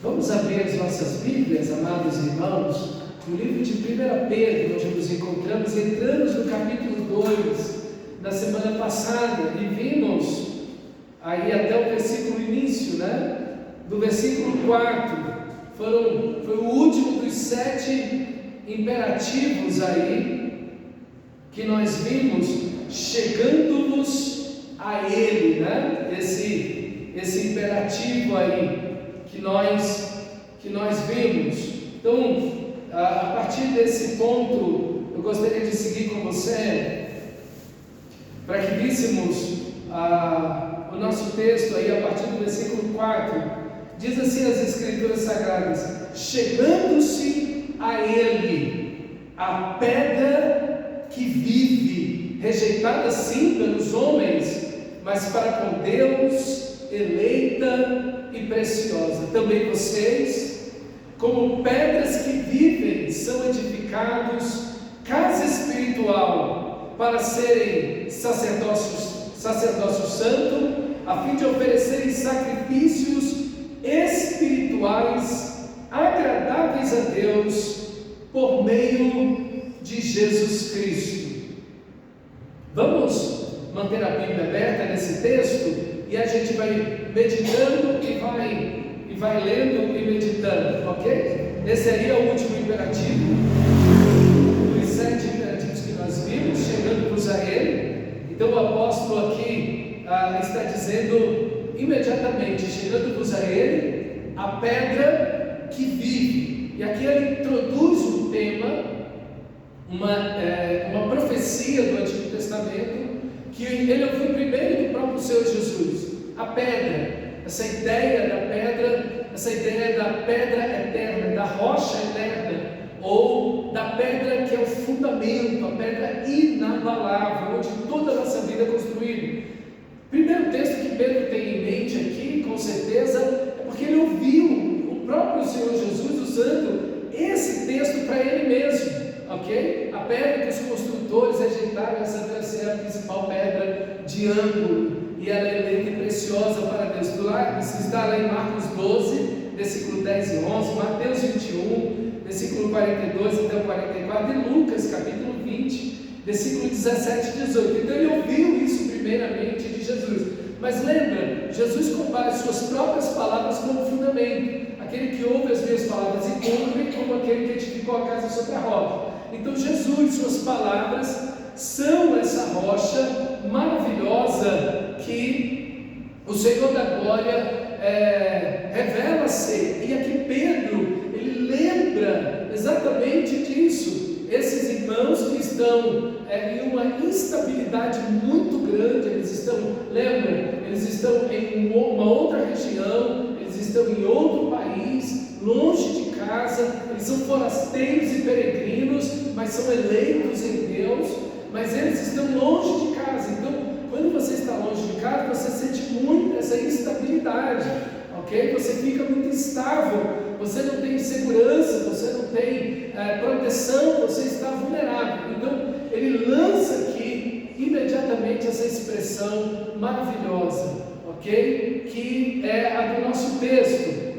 Vamos abrir as nossas Bíblias, amados irmãos, no livro de 1 Pedro, onde nos encontramos. Entramos no capítulo 2 na semana passada e vimos aí até o versículo início, do versículo 4. Foi o último dos 7 imperativos aí que nós vimos, chegando-nos a Ele, esse imperativo aí que nós vimos. Então, a partir desse ponto, eu gostaria de seguir com você para que víssemos o nosso texto aí a partir do versículo 4. Diz assim as Escrituras Sagradas: chegando-se a Ele, a pedra que vive, rejeitada sim pelos homens, mas para com Deus eleita e preciosa. Também vocês, como pedras que vivem, são edificados casa espiritual para serem sacerdócio santo, a fim de oferecerem sacrifícios espirituais agradáveis a Deus por meio de Jesus Cristo. Vamos manter a Bíblia aberta nesse texto e a gente vai meditando e vai lendo e meditando, ok? Esse aí é o último imperativo dos 7 imperativos que nós vimos, chegando-nos a Ele. Então o apóstolo aqui está dizendo imediatamente: chegando-nos a Ele, a pedra que vive. E aqui ele introduz um tema, uma profecia do Antigo Testamento, que ele ouviu primeiro do próprio Senhor Jesus. A pedra, essa ideia da pedra eterna, da rocha eterna, ou da pedra que é o fundamento, a pedra inabalável, onde toda a nossa vida é construída. Primeiro texto que Pedro tem em mente aqui, com certeza, é porque ele ouviu o próprio Senhor Jesus usando esse texto para ele mesmo, ok? A pedra que os construtores rejeitaram, essa deve ser a principal pedra de ângulo, e ela é eleita e preciosa para Deus. Isso está lá em Marcos 12, versículo 10 e 11, Mateus 21, versículo 42 até o 44, e Lucas, capítulo 20, versículo 17 e 18. Então ele ouviu isso primeiramente de Jesus. Mas lembra, Jesus compara as suas próprias palavras como fundamento. Aquele que ouve as minhas palavras e cumpre, como aquele que edificou a casa sobre a rocha. Então Jesus, suas palavras são essa rocha maravilhosa que o Senhor da glória revela ser. E aqui Pedro, ele lembra exatamente disso. Esses irmãos que estão em uma instabilidade muito grande, eles estão em uma outra região, eles estão em outro país, longe de casa, eles são forasteiros e peregrinos, mas são eleitos em Deus, mas eles estão longe de casa. Então, quando você está longe de casa, você sente muito essa instabilidade, ok? Você fica muito instável, você não tem segurança, você não tem proteção, você está vulnerável. Então, ele lança aqui imediatamente essa expressão maravilhosa, ok? Que é a do nosso texto: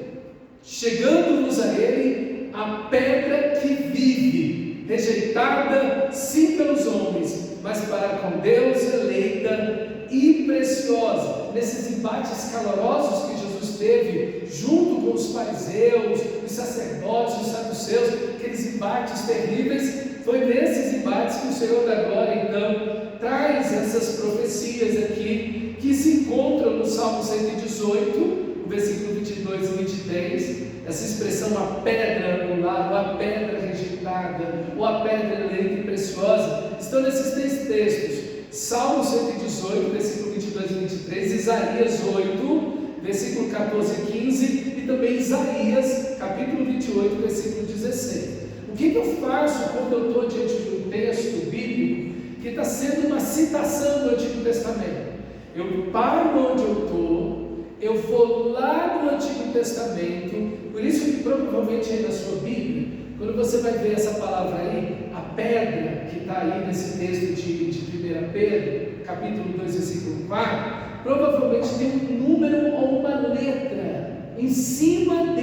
chegando-nos a Ele, a pedra que vive, rejeitada sim pelos homens, mas para com Deus eleita e preciosa. Nesses embates calorosos que Jesus teve junto com os fariseus, os sacerdotes, os saduceus, aqueles embates terríveis, foi nesses embates que o Senhor da glória então traz essas profecias aqui, que se encontram no Salmo 118, o versículo 22 e 23, essa expressão a pedra angular, ou a pedra rejeitada, ou a pedra eleita e preciosa, estão nesses 3 textos: Salmo 118, versículo 22 e 23, Isaías 8, versículo 14 e 15, e também Isaías, capítulo 28, versículo 16. O que eu faço quando eu estou diante de um texto bíblico que está sendo uma citação do Antigo Testamento? Eu paro onde eu estou, eu vou lá no Antigo Testamento. Por isso que provavelmente aí na sua Bíblia, quando você vai ver essa palavra aí, a pedra que está aí nesse texto de 1 Pedro, capítulo 2, versículo 4, provavelmente tem um número ou uma letra em cima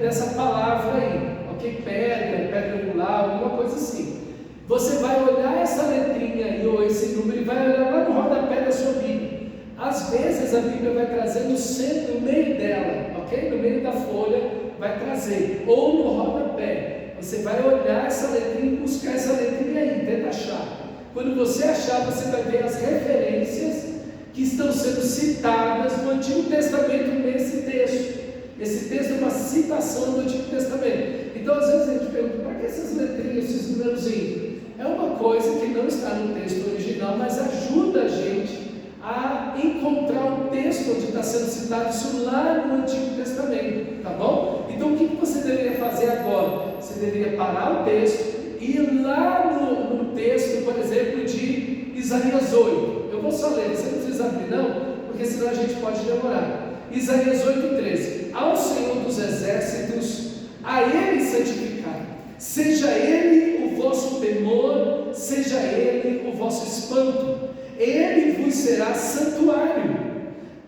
dessa palavra aí, ok? Pedra angular, alguma coisa assim. Você vai olhar essa letrinha aí, ou esse número, e vai olhar lá no rodapé da sua Bíblia. Às vezes a Bíblia vai trazer no centro, no meio dela, ok? No meio da folha vai trazer, ou no rodapé. Você vai olhar essa letrinha e buscar essa letrinha aí, tenta achar. Quando você achar, você vai ver as referências que estão sendo citadas no Antigo Testamento nesse texto. Esse texto é uma citação do Antigo Testamento. Então, às vezes a gente pergunta, para que essas letrinhas, esses númerozinhos? É uma coisa que não está no texto original, mas ajuda a gente a encontrar o texto onde está sendo citado isso lá no Antigo Testamento, tá bom? Então, o que você deveria fazer agora? Você deveria parar o texto e ir lá no texto, por exemplo, de Isaías 8. Eu vou só ler, você não precisa abrir não, porque senão a gente pode demorar. Isaías 8,13: ao Senhor dos exércitos, a Ele santificar, seja Ele o vosso temor, seja Ele o vosso espanto, Ele vos será santuário,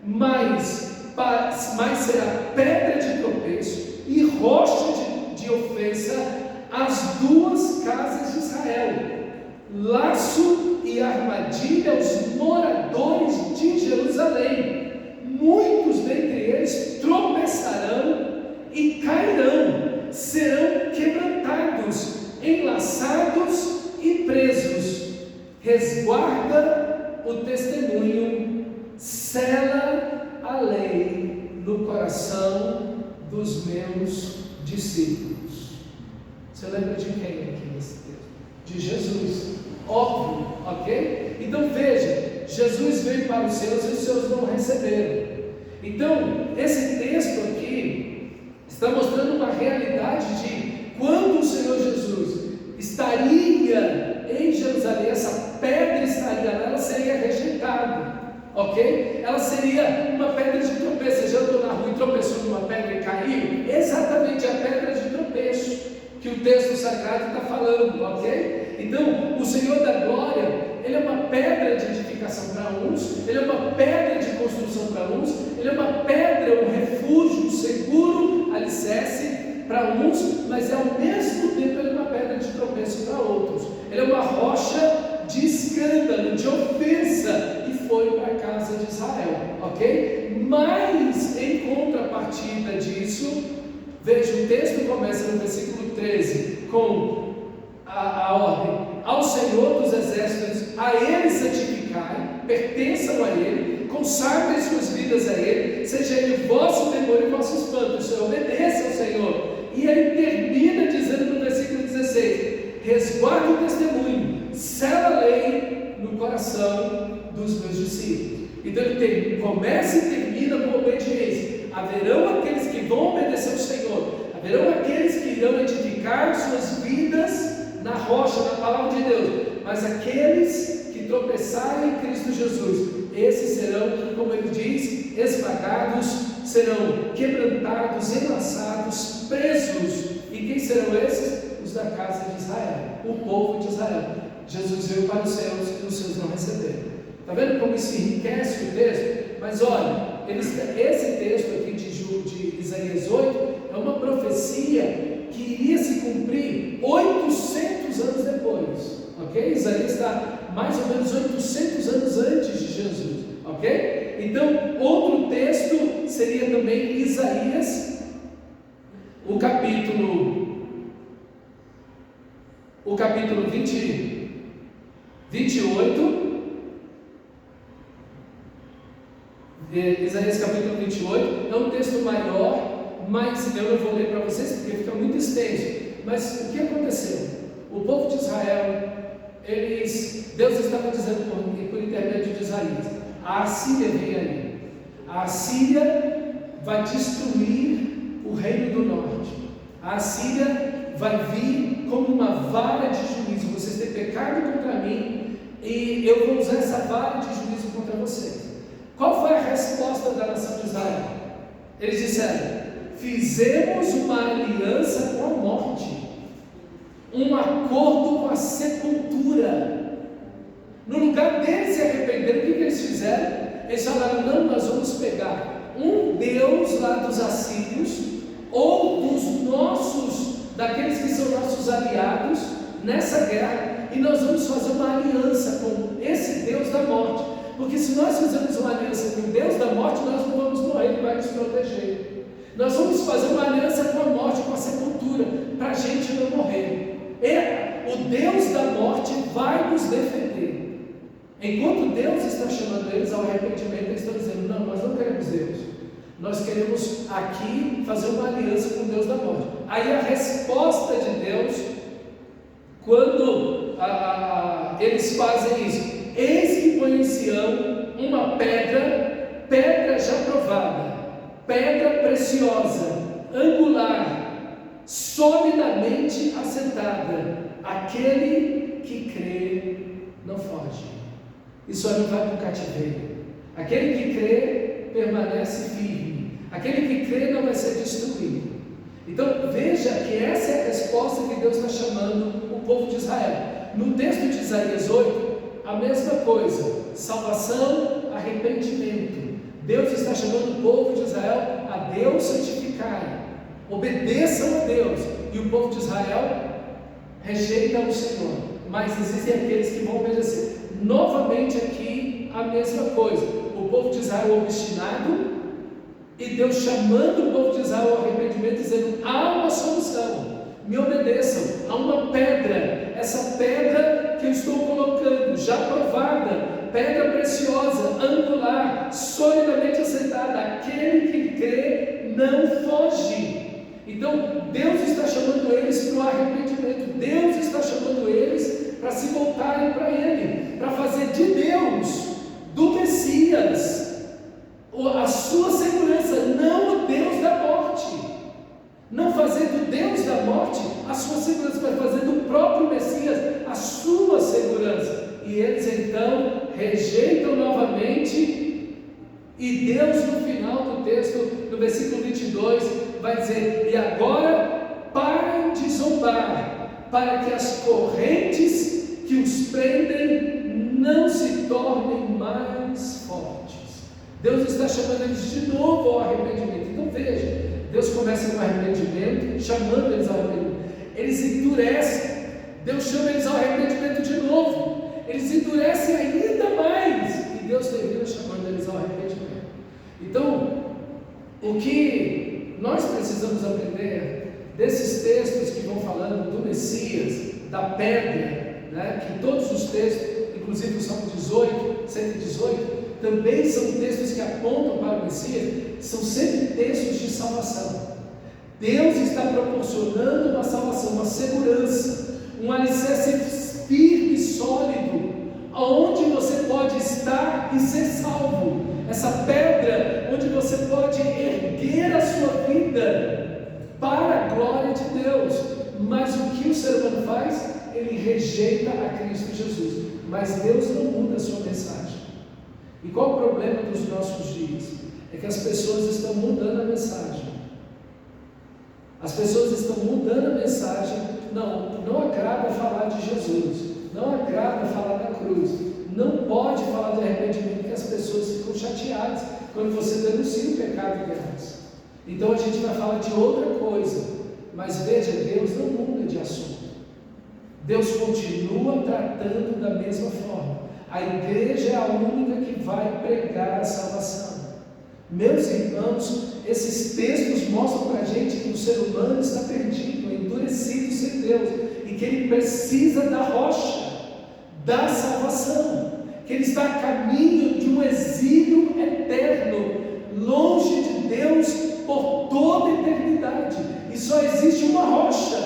mas será pedra de tropeço e rocha de ofensa às duas casas de Israel, laço e armadilha aos moradores de Jerusalém. Muitos dentre eles tropeçarão e cairão, serão quebrantados, enlaçados e presos. Resguarda o testemunho, sela a lei no coração dos meus discípulos. Você lembra de quem aqui nesse texto? De Jesus, óbvio, ok? Então veja, Jesus veio para os seus e os seus não receberam. Então, esse texto aqui está mostrando uma realidade de quando o Senhor Jesus estaria em Jerusalém, essa pedra estaria lá, ela seria rejeitada, ok? Ela seria uma pedra de tropeço. Você já andou na rua e tropeçou numa pedra e caiu? Exatamente a pedra de tropeço que o texto sagrado está falando, ok? Então, o Senhor da glória, Ele é uma pedra de edificação para uns, Ele é uma pedra de construção para uns, Ele é uma pedra, um refúgio, um seguro alicerce para uns, mas ao mesmo tempo Ele é uma pedra de tropeço para outros. Ele é uma rocha de escândalo, de ofensa, e foi para a casa de Israel, ok? Mas, em contrapartida disso, veja, o texto começa no versículo 13, com a ordem: ao Senhor dos exércitos, a Ele santificai, pertençam a Ele, consagrem suas vidas a Ele, seja Ele vosso temor e vosso espanto. O Senhor obedeça ao Senhor. E ele termina dizendo no versículo 16: resguarda o testemunho, sela a lei no coração dos meus discípulos. Então ele começa e termina com obediência. Haverão aqueles que vão obedecer ao Senhor, haverão aqueles que irão edificar suas vidas na rocha, na palavra de Deus, mas aqueles que tropeçarem em Cristo Jesus, esses serão, como ele diz, esmagados, serão quebrantados, enlaçados, presos. E quem serão esses? Os da casa de Israel, o povo de Israel. Jesus veio para os seus e os seus não receberam. Está vendo como isso enriquece o texto? Mas olha, esse texto aqui de Isaías 8 é uma profecia que iria se cumprir 800 anos depois, ok? Isaías está mais ou menos 800 anos antes de Jesus, ok? Então, outro texto seria também Isaías, o capítulo 28, Isaías capítulo 28, é um texto maior, mas eu não vou ler para vocês porque fica muito extenso. Mas o que aconteceu? O povo de Israel, Deus estava dizendo por intermédio de Isaías: a Assíria vem aí, a Assíria vai destruir o reino do norte, a Assíria vai vir como uma vara de juízo. Vocês têm pecado contra mim e eu vou usar essa vara de juízo contra vocês. Qual foi a resposta da nação de Israel? Eles disseram: fizemos uma aliança com a morte, um acordo com a sepultura. No lugar deles se arrependeram, o que eles fizeram? Eles falaram: não, nós vamos pegar um Deus lá dos assírios, ou dos nossos, daqueles que são nossos aliados nessa guerra, e nós vamos fazer uma aliança com esse Deus da morte, porque se nós fizermos uma aliança com o Deus da morte, nós não vamos morrer, Ele vai nos proteger. Nós vamos fazer uma aliança com a morte, com a sepultura, para a gente não morrer. O Deus da morte vai nos defender. Enquanto Deus está chamando eles ao arrependimento, eles estão dizendo: não, nós não queremos Deus, nós queremos aqui fazer uma aliança com o Deus da morte. Aí a resposta de Deus, quando eles fazem isso: eis que põe em Sião uma pedra, pedra já provada, pedra preciosa, angular, solidamente assentada, aquele que crê não foge. Isso aí não vai para o cativeiro. Aquele que crê permanece firme. Aquele que crê não vai ser destruído. Então veja que essa é a resposta que Deus está chamando o povo de Israel. No texto de Isaías 8, a mesma coisa: salvação, arrependimento. Deus está chamando o povo de Israel a Deus santificar, obedeçam a Deus. E o povo de Israel rejeita o Senhor, mas existem aqueles que vão obedecer. Novamente aqui a mesma coisa: o povo de Israel obstinado, e Deus chamando o povo de Israel ao arrependimento, dizendo: há uma solução, me obedeçam, há uma pedra, essa pedra que eu estou colocando, já provada, pedra preciosa, angular, solidamente assentada, aquele que crê não foge. Então Deus está chamando eles para o arrependimento, Deus está chamando eles para se voltarem para Ele, para fazer de Deus, do Messias, a sua segurança, não o Deus da morte. Não fazer do Deus da morte a sua segurança, mas fazer do próprio Messias a sua segurança. E eles então rejeitam novamente, e Deus no final do texto, no versículo 22, vai dizer: e agora parem de zombar, para que as correntes que os prendem não se tornem mais fortes. Deus está chamando eles de novo ao arrependimento. Então veja, Deus começa com arrependimento, chamando eles ao arrependimento. Eles endurecem, Deus chama eles ao arrependimento de novo. Eles endurecem ainda mais, e Deus termina chamando eles ao arrependimento. Então, o que nós precisamos aprender desses textos que vão falando do Messias, da pedra, né, que todos os textos, inclusive o Salmo 18, 118, também são textos que apontam para o Messias, são sempre textos de salvação. Deus está proporcionando uma salvação, uma segurança, um alicerce firme e sólido, aonde você pode estar e ser salvo. Essa pedra onde você pode erguer a sua vida para a glória de Deus. Mas o que o ser humano faz? Ele rejeita a Cristo Jesus. Mas Deus não muda a sua mensagem. E qual o problema dos nossos dias? É que as pessoas estão mudando a mensagem. As pessoas estão mudando a mensagem. Não agrada falar de Jesus, não agrada falar da cruz, não pode falar de arrependimento, porque as pessoas ficam chateadas quando você denuncia o pecado delas. Então a gente vai falar de outra coisa. Mas veja, Deus não muda de assunto. Deus continua tratando da mesma forma. A igreja é a única que vai pregar a salvação. Meus irmãos, esses textos mostram para a gente que o ser humano está perdido, endurecido sem Deus, e que ele precisa da rocha, da salvação, que ele está a caminho de um exílio eterno, longe de Deus por toda a eternidade. E só existe uma rocha,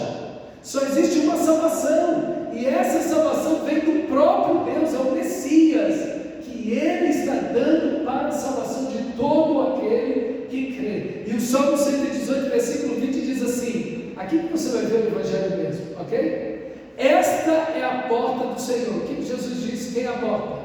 só existe uma salvação. E essa salvação vem do próprio Deus, é o Messias, que Ele está dando para a salvação de todo aquele que crê. E o Salmo 118, versículo 20 diz assim, aqui que você vai ver o Evangelho mesmo, ok? Esta é a porta do Senhor. O que Jesus disse? Quem é a porta?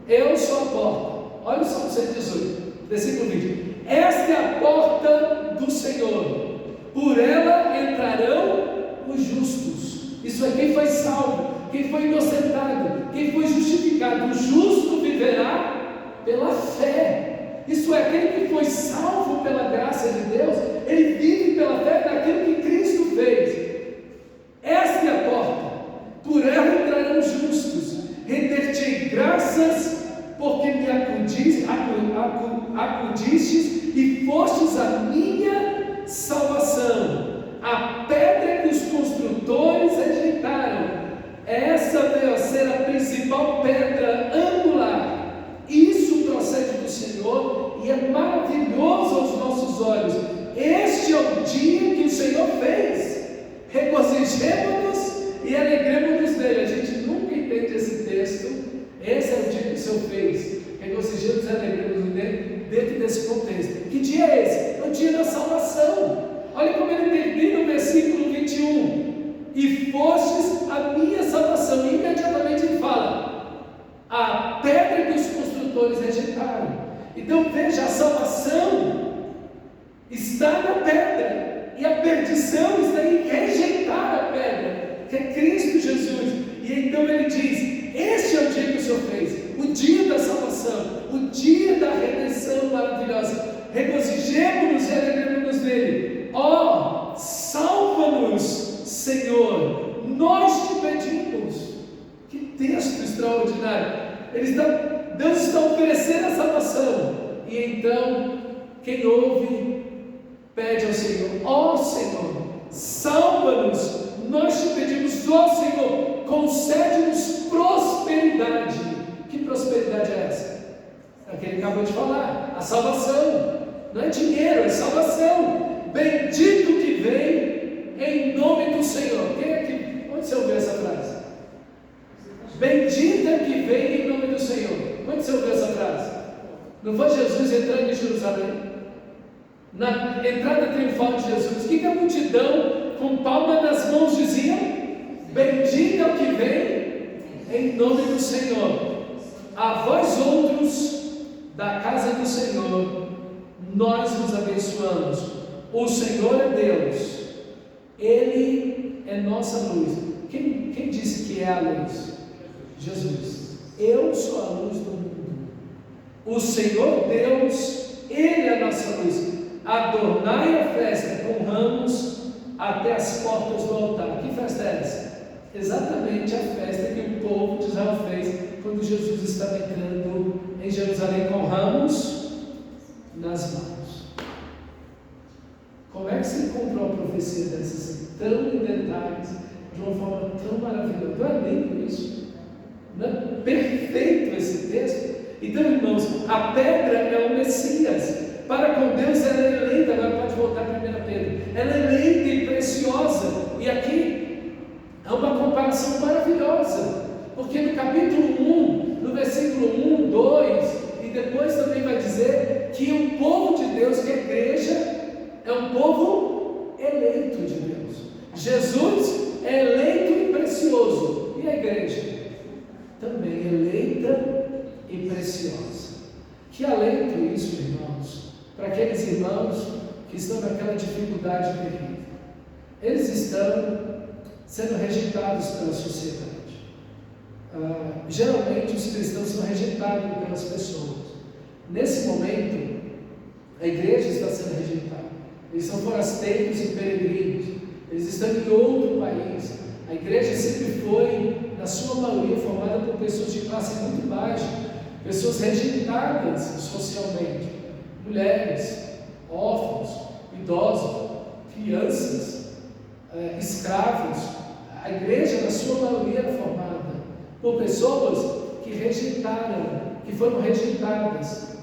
Eu sou a porta. Olha o Salmo 118, versículo 20. Esta é a porta do Senhor, por ela entrarão os justos. Isso é quem foi salvo, quem foi inocentado, quem foi justificado. O justo viverá pela fé. Isso é, aquele que foi salvo pela graça de Deus, ele vive pela fé naquilo que Cristo fez. Esta é a porta, por ela entrarão justos. Render-te graças, porque me acudistes e fostes a minha salvação, a pedra que os construtores rejeitaram. Essa veio a ser a principal pedra angular. Isso procede do Senhor e é maravilhoso aos nossos olhos. Este é o dia que o Senhor fez. Regozijemo-nos e alegremos-nos nele. A gente nunca entende esse texto. Esse é o dia que o Senhor fez. Regozijemos e alegremos-nos nele dentro desse contexto. Que dia é esse? É o dia da salvação. Olha como ele termina o versículo 21. E fostes a minha salvação. E imediatamente ele fala: a pedra que os construtores rejeitaram. Então veja, a salvação está na pedra, e a perdição está em rejeitar a pedra, que é Cristo Jesus. E então ele diz: este é o dia que o Senhor fez, o dia da salvação, o dia da redenção maravilhosa. Regozijemo-nos e alegremos-nos nele. Ó, salva-nos, Senhor, nós te pedimos. Que texto extraordinário! Deus está oferecendo a salvação, e então quem ouve pede ao Senhor: ó Senhor, salva-nos, nós te pedimos. Ó Senhor, concede-nos prosperidade. Que prosperidade é essa? É o que ele acabou de falar, a salvação. Não é dinheiro, é salvação. Bendito que vem em nome do Senhor. Quem é que, onde você ouviu essa frase? Bendita que vem em nome do Senhor. Onde você ouviu essa frase? Não foi Jesus entrando em Jerusalém? Na entrada triunfal de Jesus, o que a multidão com palma nas mãos dizia? Bendito é o que vem em nome do Senhor. A vós outros da casa do Senhor, nós vos abençoamos. O Senhor é Deus, Ele é nossa luz. Quem disse que é a luz? Jesus. Eu sou a luz do mundo. O Senhor Deus, Ele é a nossa luz. Adornai a festa com ramos até as portas do altar. Que festa é essa? Exatamente a festa que o povo de Israel fez quando Jesus estava entrando em Jerusalém com ramos nas mãos. Como é que você encontrou a profecia dessas tão em detalhes, de uma forma tão maravilhosa? Não é lindo isso? Não é perfeito esse texto? Então, irmãos, a pedra é o Messias. Para com Deus ela é eleita. Agora pode voltar para 1 Pedro. Ela é eleita e preciosa. E aqui é uma comparação maravilhosa, porque no capítulo 1, no versículo 1, 2, e depois também vai dizer que o povo de Deus, que é a igreja, é um povo eleito de Deus. Jesus é eleito e precioso. E a igreja? Também eleita e preciosa. Que alento isso, irmãos, para aqueles irmãos que estão naquela dificuldade terrível. Eles estão sendo rejeitados pela sociedade. Geralmente os cristãos são rejeitados pelas pessoas. Nesse momento, a igreja está sendo rejeitada. Eles são forasteiros e peregrinos. Eles estão em outro país. A igreja sempre foi, na sua maioria, formada por pessoas de classe muito baixa, pessoas rejeitadas socialmente, mulheres, órfãos, idosos, crianças, escravos. A igreja, na sua maioria, era formada por pessoas que rejeitaram, que foram rejeitadas,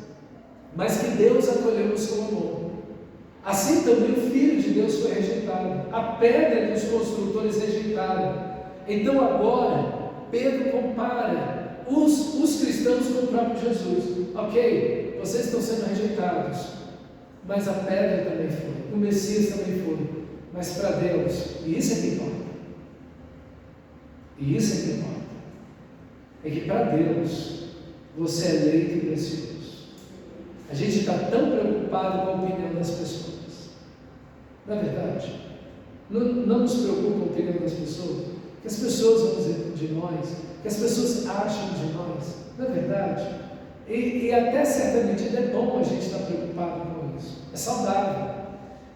mas que Deus acolheu no seu amor. Assim também o Filho de Deus foi rejeitado, a pedra que os construtores rejeitaram. Então agora Pedro compara os cristãos com o próprio Jesus. Ok, vocês estão sendo rejeitados, mas a pedra também foi, o Messias também foi. Mas para Deus, e isso é que importa, e isso é que importa, é que para Deus você é eleito e precioso. A gente está tão preocupado com a opinião das pessoas. Na verdade, não nos preocupa a opinião das pessoas, que as pessoas vão dizer de nós, que as pessoas acham de nós. Na verdade, E até certa medida é bom a gente estar preocupado com isso. É saudável.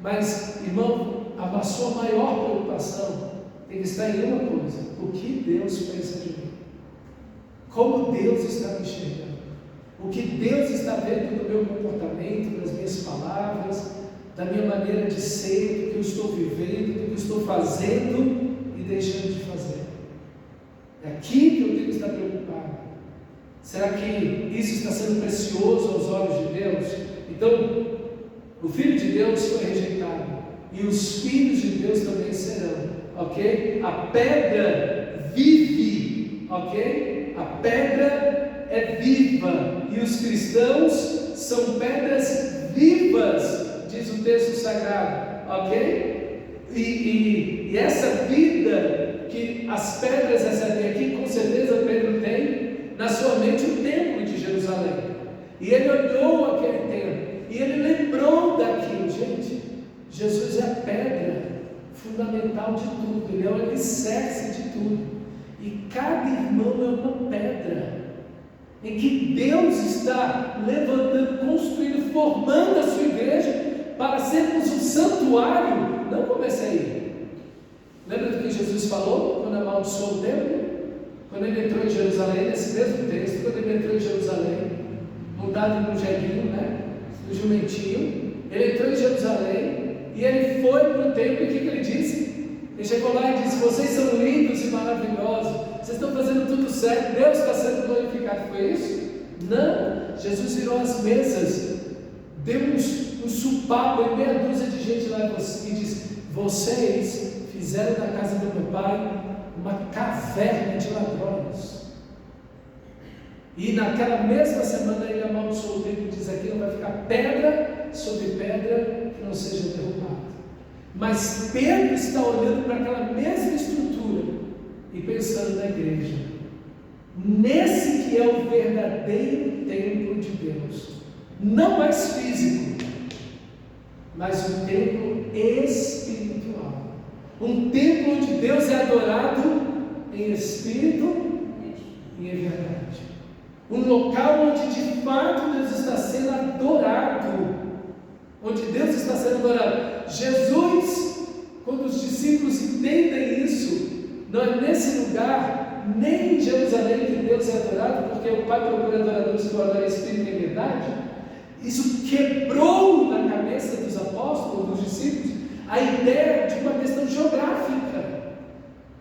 Mas, irmão, a sua maior preocupação tem que estar em uma coisa: o que Deus pensa de mim? Como Deus está me enxergando? O que Deus está vendo do meu comportamento, das minhas palavras, da minha maneira de ser, do que eu estou vivendo, do que eu estou fazendo e deixando de fazer. É aqui que eu tenho que estar preocupado. Será que isso está sendo precioso aos olhos de Deus? Então, o Filho de Deus foi rejeitado, e os filhos de Deus também serão, ok? A pedra vive, ok? A pedra é viva, e os cristãos são pedras vivas, diz o texto sagrado, ok? E essa vida que as pedras recebem aqui, com certeza Pedro tem na sua mente o templo de Jerusalém, e ele olhou aquele templo, e ele lembrou daquilo. Gente, Jesus é a pedra fundamental de tudo, ele é o alicerce de tudo, e cada irmão é uma pedra, em que Deus está levantando, construindo, formando a sua igreja, para sermos um santuário. Não comece aí. Lembra do que Jesus falou, quando amaldiçoou o templo? Quando ele entrou em Jerusalém, nesse mesmo texto, quando ele entrou em Jerusalém, montado no jeguinho, né? No jumentinho, ele entrou em Jerusalém, e ele foi para o templo, e o que ele disse? Ele chegou lá e disse: vocês são lindos e maravilhosos, vocês estão fazendo tudo certo, Deus está sendo glorificado. Foi isso? Não. Jesus virou as mesas, deu um supapo em meia dúzia de gente lá e disse: vocês fizeram da casa do meu pai uma caverna de ladrões. E naquela mesma semana ele amaldiçoou o templo e diz: aqui não vai ficar pedra sobre pedra que não seja derrubada. Mas Pedro está olhando para aquela mesma estrutura e pensando na igreja, nesse que é o verdadeiro templo de Deus, não mais físico, mas um templo espiritual, um templo onde Deus é adorado em espírito e em verdade, um local onde de fato Deus está sendo adorado, onde Deus está sendo adorado. Jesus, quando os discípulos entendem isso, não é nesse lugar, nem em Jerusalém, que Deus é adorado, porque o Pai procura adoradores que o adorem em espírito e em verdade. Isso quebrou na cabeça dos apóstolos, dos discípulos, a ideia de uma questão geográfica.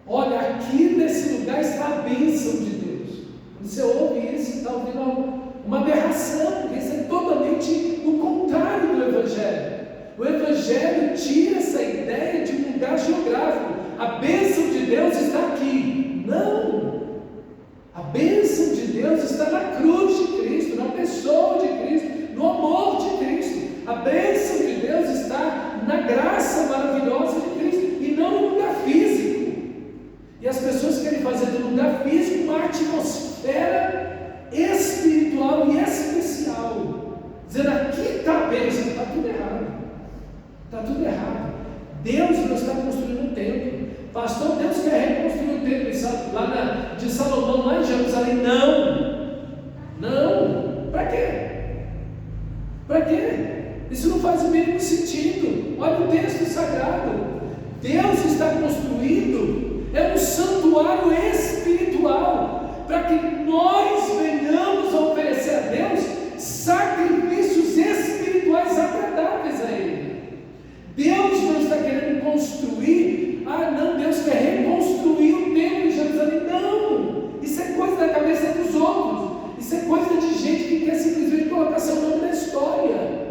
Olha, aqui nesse lugar está a bênção de Deus. Quando você ouve isso, está ouvindo uma aberração, porque isso é totalmente o contrário do Evangelho. O Evangelho tira essa ideia de um lugar geográfico. A bênção de Deus está aqui. Não! A bênção de Deus está na cruz de Cristo, na pessoa de Cristo, no amor de Cristo. A bênção de Deus está na graça maravilhosa de Cristo, e não no lugar físico. E as pessoas querem fazer do lugar físico uma atmosfera espiritual e especial, dizendo: aqui está a bênção. Está tudo errado. Está tudo errado. Deus não está construindo um templo. Pastor, Deus quer reconstruir o templo lá de Salomão, lá em Jerusalém. Não. Para quê? Para quê? Isso não faz o mínimo sentido. Olha o texto sagrado. Deus está construindo um santuário espiritual, para que nós venhamos a oferecer a Deus sacrifícios espirituais agradáveis a Ele. Deus não está querendo construir, não, Deus quer reconstruir o templo de Jerusalém. Não, isso é coisa da cabeça dos outros, isso é coisa de gente que quer simplesmente colocar seu nome na história.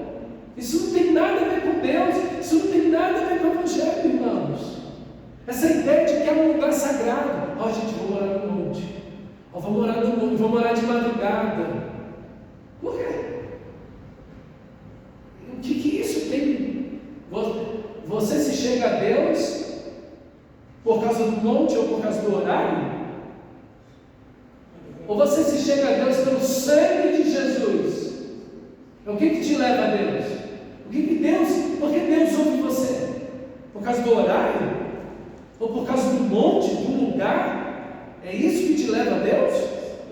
Isso não tem nada a ver com Deus, isso não tem nada a ver com o Evangelho, irmãos. Essa ideia de que é um lugar sagrado. Gente, vou morar no monte, vou morar no monte, vou morar de madrugada. Por quê? O que isso tem? Você se chega a Deus por causa do monte ou por causa do horário? Ou você se chega a Deus pelo sangue de Jesus? O que te leva a Deus? Por que Deus ouve você? Por causa do horário? Ou por causa do monte, do lugar? É isso que te leva a Deus?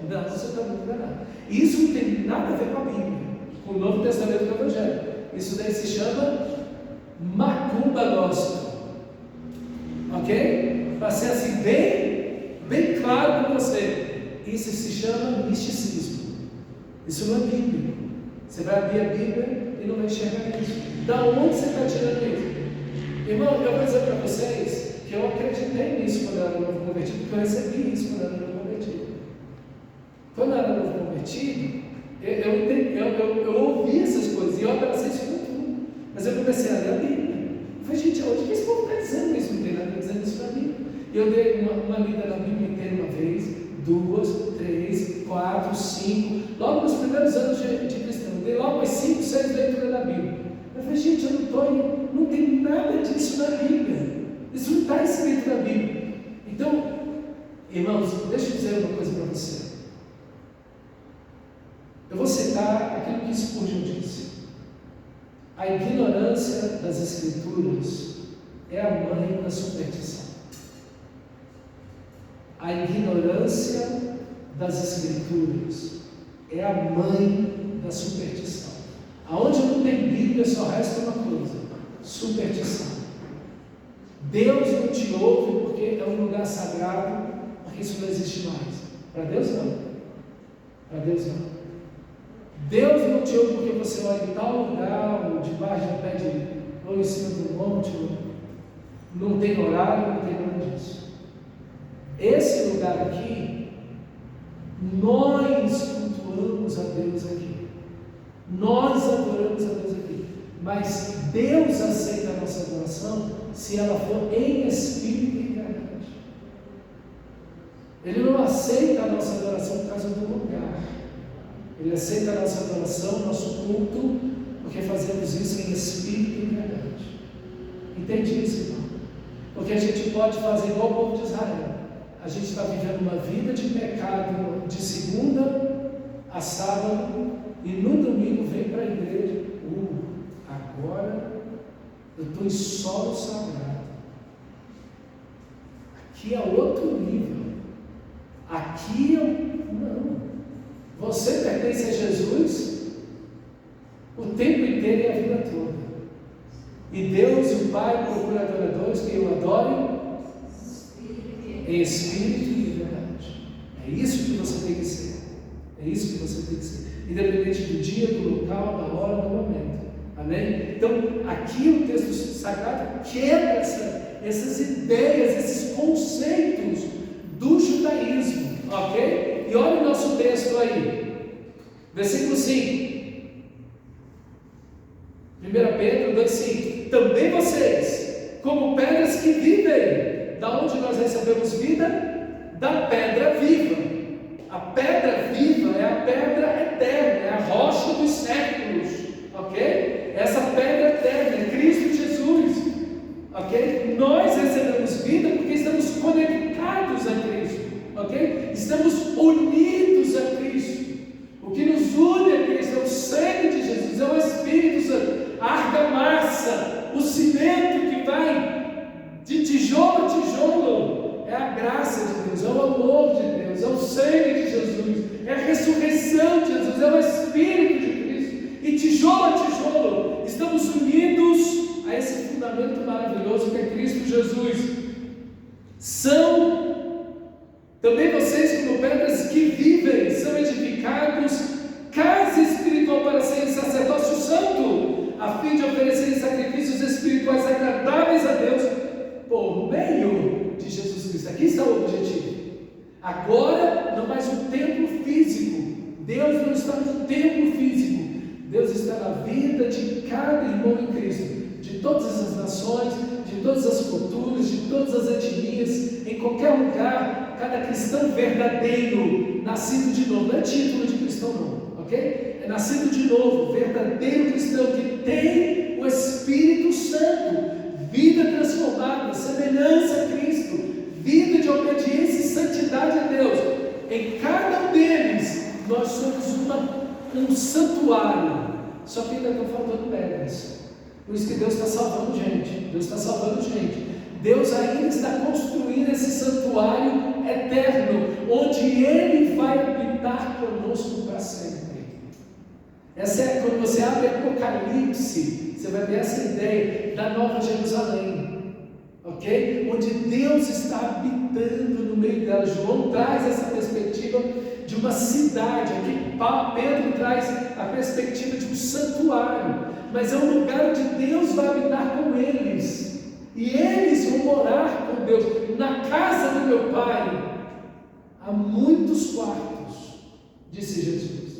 Não, você está muito enganado. Isso não tem nada a ver com a Bíblia, com o Novo Testamento do Evangelho. Isso daí se chama macumba gospel. Ok? Para ser assim bem claro com você, isso se chama misticismo. Isso não é Bíblia. Você vai abrir a Bíblia e não vai enxergar isso. Da onde você está tirando isso? Irmão, eu vou dizer para vocês que eu acreditei nisso quando eu era novo convertido, porque eu recebi isso quando eu era novo convertido. Quando eu era novo convertido, eu ouvi essas coisas e eu abracei isso com tudo. Mas eu comecei a ler a Bíblia. Eu falei, gente, onde que esse povo está dizendo isso? Não tem nada dizendo isso para mim. Eu dei uma lida na Bíblia inteira uma vez, 2, 3, 4, 5. Logo nos primeiros anos de cristão, eu dei logo umas 5, 6 leituras da Bíblia. Eu falei, gente, não tem nada disso na Bíblia. Isso não está escrito na Bíblia. Então, irmãos, deixa eu dizer uma coisa para você. Eu vou citar aquilo que Spurgeon disse. A ignorância das Escrituras é a mãe da superstição. A ignorância das Escrituras é a mãe da superstição. Aonde não tem Bíblia só resta uma coisa: superstição. Deus não te ouve porque é um lugar sagrado, porque isso não existe mais. Para Deus não. Para Deus não. Deus não te ouve porque você olha em tal lugar, ou debaixo do pé ou em cima do monte, não tem horário, não tem nada disso. Esse lugar aqui, nós cultuamos a Deus aqui. Nós adoramos a Deus aqui. Mas Deus aceita a nossa adoração se ela for em espírito e em verdade. Ele não aceita a nossa adoração por causa do lugar. Ele aceita a nossa adoração, nosso culto, porque fazemos isso em espírito e em verdade. Entende isso, irmão? Porque a gente pode fazer igual o povo de Israel. A gente está vivendo uma vida de pecado de segunda a sábado e no domingo vem para a igreja. Agora eu estou em solo sagrado. Aqui é outro nível. Aqui não. Você pertence a Jesus o tempo inteiro e a vida toda. E Deus, o Pai, procura adoradores que o adorem em espírito e em verdade. É isso que você tem que ser. É isso que você tem que ser. Independente do dia, do local, da hora, do momento. Amém? Então, aqui o texto sagrado quebra essas ideias, esses conceitos do judaísmo. Ok? E olha o nosso texto aí. Versículo 5. 1 Pedro 2,5. Também vocês, como pedras que vivem. Da onde nós recebemos vida? Da pedra viva. A pedra viva é a pedra eterna, é a rocha dos séculos, ok? Essa pedra eterna é Cristo Jesus, ok? Nós recebemos vida porque estamos conectados a Cristo, ok? Estamos unidos a Cristo. O que nos une a Cristo é o sangue de Jesus, é o Espírito Santo, a argamassa, o cimento que vai de tijolo a tijolo, é a graça de Deus, é o amor de Deus, é o sangue de Jesus, é a ressurreição de Jesus, é o Espírito de Cristo, e tijolo a tijolo, estamos unidos a esse fundamento maravilhoso que é Cristo Jesus. São também vocês, como pedras que vivem, são edificados casa espiritual para serem sacerdócio santo, a fim de oferecerem sacrifícios espirituais agradáveis a Deus, por meio de Jesus Cristo. Aqui está o objetivo. Agora, não mais um templo físico. Deus não está no templo físico. Deus está na vida de cada irmão em Cristo, de todas as nações, de todas as culturas, de todas as etnias, em qualquer lugar. Cada cristão verdadeiro, nascido de novo, não é título de cristão não, ok? É nascido de novo, verdadeiro cristão que tem o Espírito Santo, vida transformada, semelhança a Cristo, vida de obediência e santidade a Deus. Em cada um deles, nós somos um santuário. Só que ainda estão faltando pedras. Por isso que Deus está salvando gente. Deus está salvando gente. Deus ainda está construindo esse santuário eterno, onde Ele vai habitar conosco para sempre. Essa é, quando você abre Apocalipse, você vai ter essa ideia da Nova Jerusalém, ok? Onde Deus está habitando no meio dela. João traz essa perspectiva de uma cidade, aqui Pedro traz a perspectiva de um santuário, mas é um lugar onde Deus vai habitar com eles, e eles vão morar com Deus. Na casa do meu Pai há muitos quartos, disse Jesus,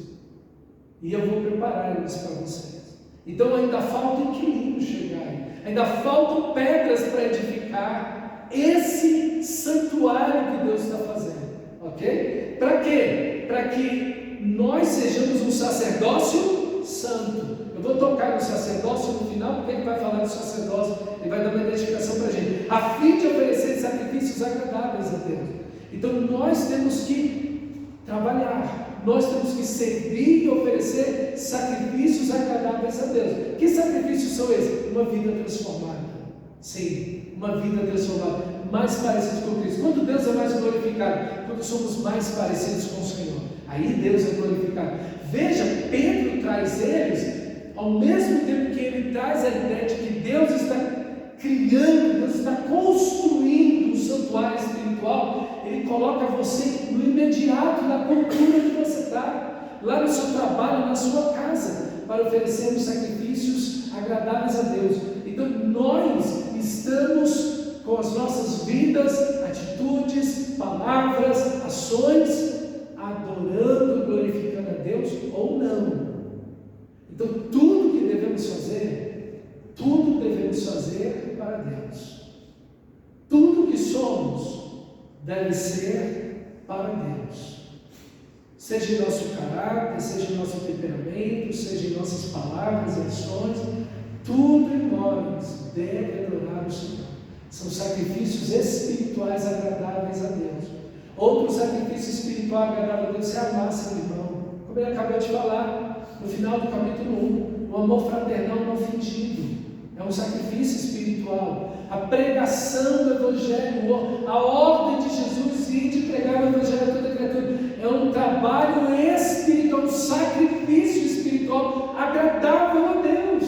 e eu vou preparar eles para vocês. Então ainda falta inquilinos chegarem, ainda faltam pedras para edificar esse santuário que Deus está fazendo, ok? Para quê? Para que nós sejamos um sacerdócio santo. Eu vou tocar no sacerdócio no final, porque ele vai falar do sacerdócio, ele vai dar uma identificação para a gente, a fim de oferecer sacrifícios agradáveis a Deus. Então nós temos que trabalhar, nós temos que servir e oferecer sacrifícios agradáveis a Deus. Que sacrifícios são esses? Uma vida transformada. Sim, uma vida transformada, mais parecidos com Cristo. Quando Deus é mais glorificado? Quando somos mais parecidos com o Senhor. Aí Deus é glorificado. Veja, Pedro traz eles, ao mesmo tempo que ele traz a ideia de que Deus está criando, Deus está construindo um santuário espiritual, ele coloca você no imediato da cultura que você está, lá no seu trabalho, na sua casa, para oferecermos sacrifícios agradáveis a Deus. Então nós estamos com as nossas vidas, atitudes, palavras, ações, adorando, glorificando a Deus ou não. Então tudo que devemos fazer para Deus. Tudo que somos deve ser para Deus. Seja em nosso caráter, seja em nosso temperamento, seja em nossas palavras e ações, tudo em nós deve adorar o Senhor. São sacrifícios espirituais agradáveis a Deus. Outro sacrifício espiritual agradável a Deus é amar seu irmão. Como ele acabou de falar no final do capítulo 1, o amor fraternal não fingido. É um sacrifício espiritual. A pregação do Evangelho, a ordem de Jesus ir de pregar o Evangelho a toda criatura, é um trabalho espiritual, um sacrifício espiritual agradável a Deus,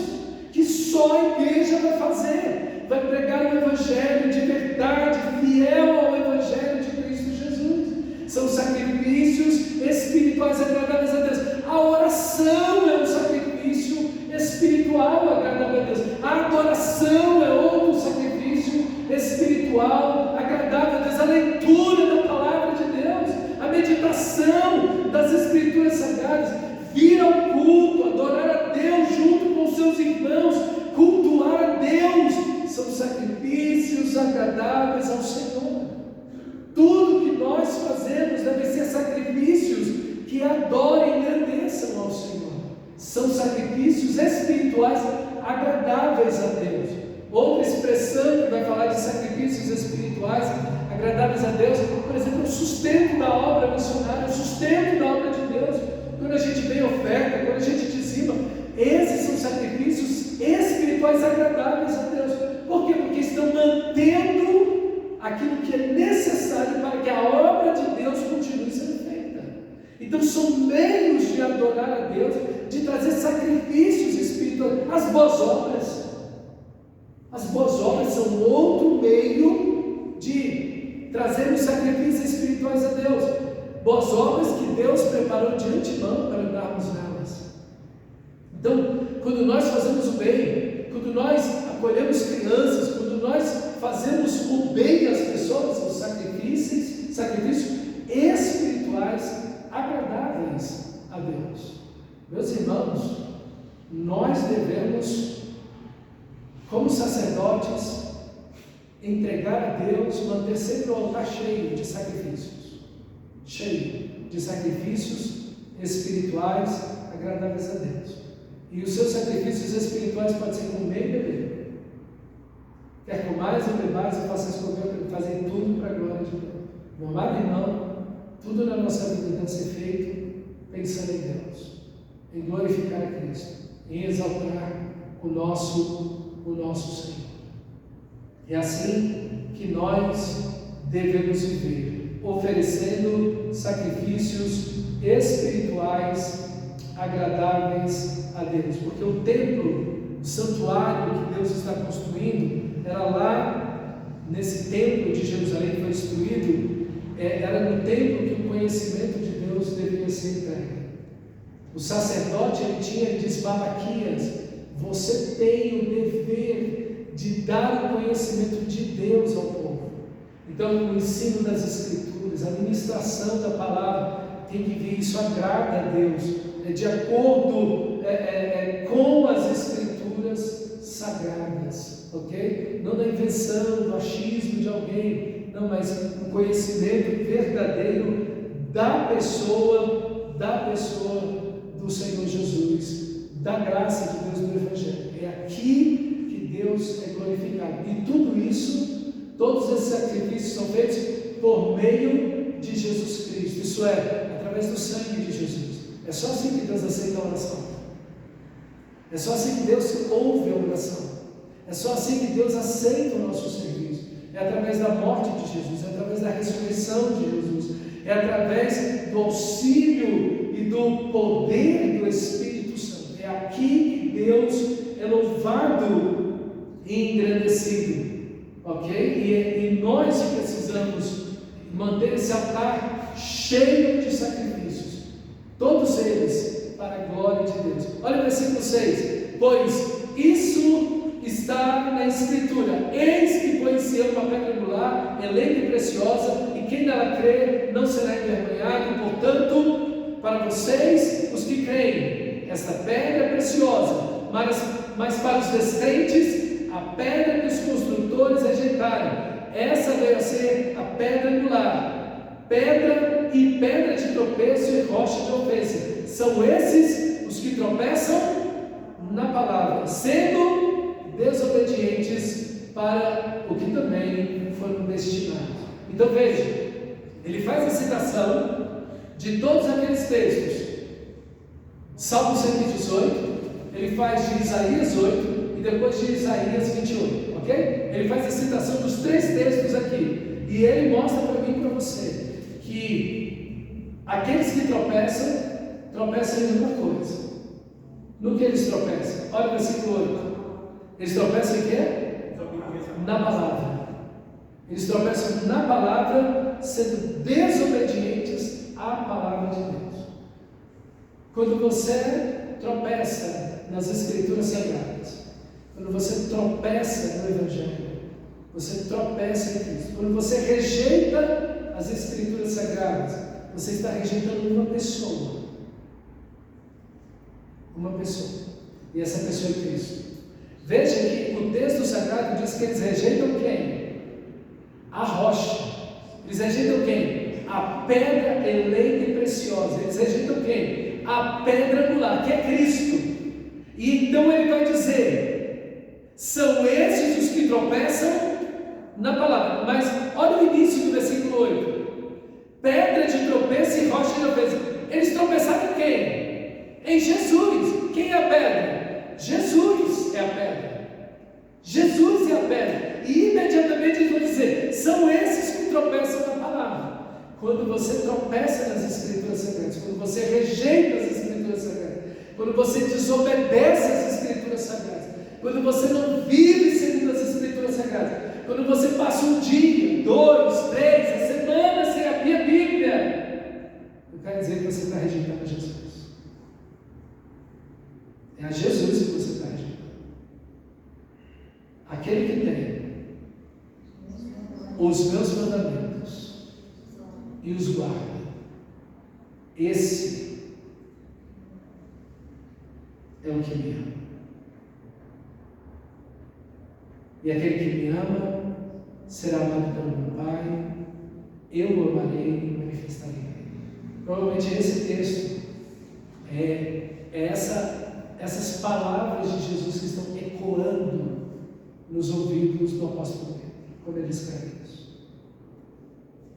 que só a igreja vai fazer. Vai pregar o Evangelho de verdade, fiel ao Evangelho de Cristo Jesus. São sacrifícios espirituais agradáveis a Deus. A oração é um sacrifício espiritual agradável a Deus. A adoração é outro sacrifício espiritual agradável a Deus. A leitura da palavra de Deus, a meditação das Escrituras Sagradas, vir ao culto, adorar a Deus junto com seus irmãos, cultuar a Deus, são sacrifícios agradáveis ao Senhor. Tudo que nós fazemos deve ser sacrifícios que adorem e agradeçam ao Senhor. São sacrifícios espirituais agradáveis a Deus. Outra expressão que vai falar de sacrifícios espirituais agradáveis a Deus, por exemplo, o sustento da obra missionária, o sustento da obra de Deus. Quando a gente vem oferta, quando a gente dizima, esses são sacrifícios espirituais agradáveis a Deus. Por quê? Porque estão mantendo aquilo que é necessário para que a obra de Deus continue sendo feita. Então são meios de adorar a Deus, de trazer sacrifícios espirituais. As boas obras são outro meio de trazermos sacrifícios espirituais a Deus. Boas obras que Deus preparou de antemão para andarmos nelas. Então, quando nós fazemos o bem, quando nós acolhemos crianças, quando nós fazemos o bem às pessoas, são sacrifícios espirituais agradáveis a Deus. Meus irmãos, nós devemos, como sacerdotes, entregar a Deus, manter sempre o altar cheio de sacrifícios espirituais agradáveis a Deus. E os seus sacrifícios espirituais podem ser comer e beber. Quer comais ou bebais, ou façais fazer tudo para a glória de Deus. Meu amado irmão, tudo na nossa vida deve ser feito pensando em Deus, em glorificar a Cristo, em exaltar o nosso Senhor. É assim que nós devemos viver. oferecendo sacrifícios espirituais agradáveis a Deus. Porque o templo, o santuário que Deus está construindo, era lá nesse templo de Jerusalém que foi destruído, era no templo que o conhecimento de Deus devia ser entregue. O sacerdote, ele tinha, diz Malaquias, você tem o dever de dar o conhecimento de Deus ao povo. Então, o ensino das Escrituras, a ministração da palavra, tem que vir, isso agrada a Deus, de acordo com as Escrituras sagradas, ok? Não da invenção, do achismo de alguém, não, mas um conhecimento verdadeiro da pessoa do Senhor Jesus, da graça de Deus no Evangelho. É aqui que Deus é glorificado. E tudo isso, todos esses sacrifícios são feitos por meio de Jesus Cristo, isso é, através do sangue de Jesus. É só assim que Deus aceita a oração. É só assim que Deus ouve a oração. É só assim que Deus aceita o nosso serviço. É através da morte de Jesus, é através da ressurreição de Jesus, é através do auxílio e do poder do Espírito Santo. É aqui que Deus é louvado e engrandecido, ok? E nós precisamos manter esse altar cheio de sacrifícios, todos eles para a glória de Deus. Olha o versículo 6: pois isso está na Escritura, eis que põe em Sião uma pedra angular, eleita e preciosa, e quem nela crê não será envergonhado. Portanto, para vocês, os que creem, esta pedra é preciosa, mas para os descrentes, a pedra que os construtores rejeitaram, essa veio a ser a pedra angular, pedra de tropeço e rocha de ofensa. São esses os que tropeçam na palavra, sendo desobedientes para o que também foram destinados. Então veja, ele faz a citação de todos aqueles textos. Salmo 118, ele faz de Isaías 8 e depois de Isaías 28, ok? Ele faz a citação dos três textos aqui, e ele mostra para mim e para você que aqueles que tropeçam em uma coisa. No que eles tropeçam? Olha o versículo 8. Eles tropeçam em quê? Na palavra. Eles tropeçam na palavra, sendo desobedientes à palavra de Deus. Quando você tropeça nas Escrituras Sagradas, quando você tropeça no Evangelho, você tropeça em Cristo. Quando você rejeita as Escrituras Sagradas, você está rejeitando uma pessoa. Uma pessoa. E essa pessoa é Cristo. Veja que o texto sagrado diz que eles rejeitam quem? A rocha. Eles rejeitam quem? A pedra eleita e preciosa. Eles rejeitam quem? A pedra angular, que é Cristo. E então ele vai dizer: são esses os que tropeçam na palavra. Mas olha o início do versículo 8: pedra de tropeço e rocha de ofensa. Eles tropeçaram em quem? Em Jesus. Quem é a pedra? Jesus é a pedra. Jesus é a pedra. E imediatamente eles vão dizer: são esses que tropeçam na palavra. Quando você tropeça nas Escrituras Sagradas, quando você rejeita as Escrituras Sagradas, quando você desobedece às Escrituras Sagradas, quando você não vive segundo as Escrituras Sagradas, quando você passa um dia, 2, 3, a semana sem abrir a Bíblia, eu quero dizer que você está rejeitando Jesus. É a Jesus que você está rejeitando. Aquele que tem os meus mandamentos e os guarda, esse é o que me ama. E aquele que me ama será amado pelo meu Pai, eu o amarei e me manifestarei nele. Provavelmente esse texto essas palavras de Jesus que estão ecoando nos ouvidos do apóstolo Pedro, quando ele escreve isso.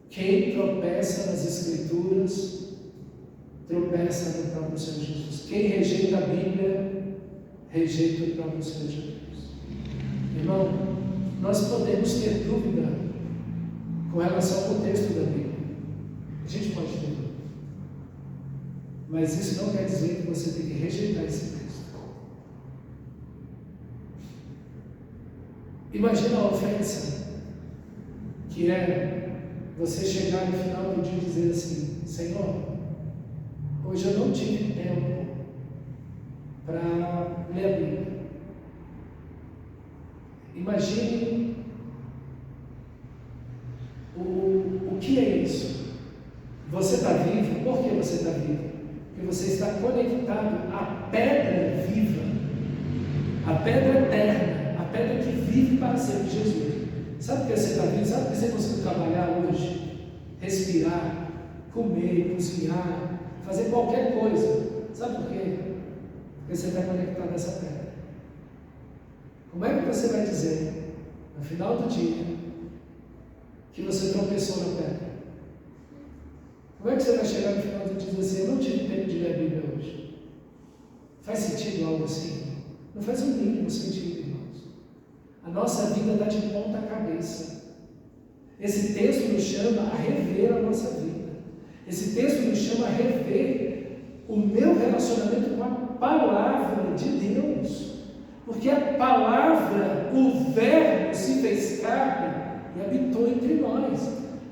Quem tropeça nas Escrituras, tropeça no próprio Senhor Jesus. Quem rejeita a Bíblia, rejeita o próprio Senhor Jesus. Irmão, nós podemos ter dúvida com relação ao texto da Bíblia. A gente pode ter dúvida. Mas isso não quer dizer que você tem que rejeitar esse texto. Imagina a ofensa que é você chegar no final do dia e dizer assim: Senhor, hoje eu não tive tempo para ler a Bíblia. Imagine o que é isso. Você está vivo. Por que você está vivo? Porque você está conectado à pedra viva, à pedra eterna, à pedra que vive para sempre, Jesus. Sabe por que você está vivo? Sabe por que você conseguiu trabalhar hoje? Respirar, comer, cozinhar, fazer qualquer coisa. Sabe por quê? Porque você está conectado a essa pedra. Como é que você vai dizer, no final do dia, que você tropeçou na pedra? Como é que você vai chegar no final do dia e dizer assim: eu não tive tempo de ler a Bíblia hoje? Faz sentido algo assim? Não faz o mínimo sentido, irmãos. A nossa vida está de ponta cabeça. Esse texto nos chama a rever a nossa vida. Esse texto nos chama a rever o meu relacionamento com a palavra de Deus. Porque a palavra, o verbo se fez carne e habitou entre nós.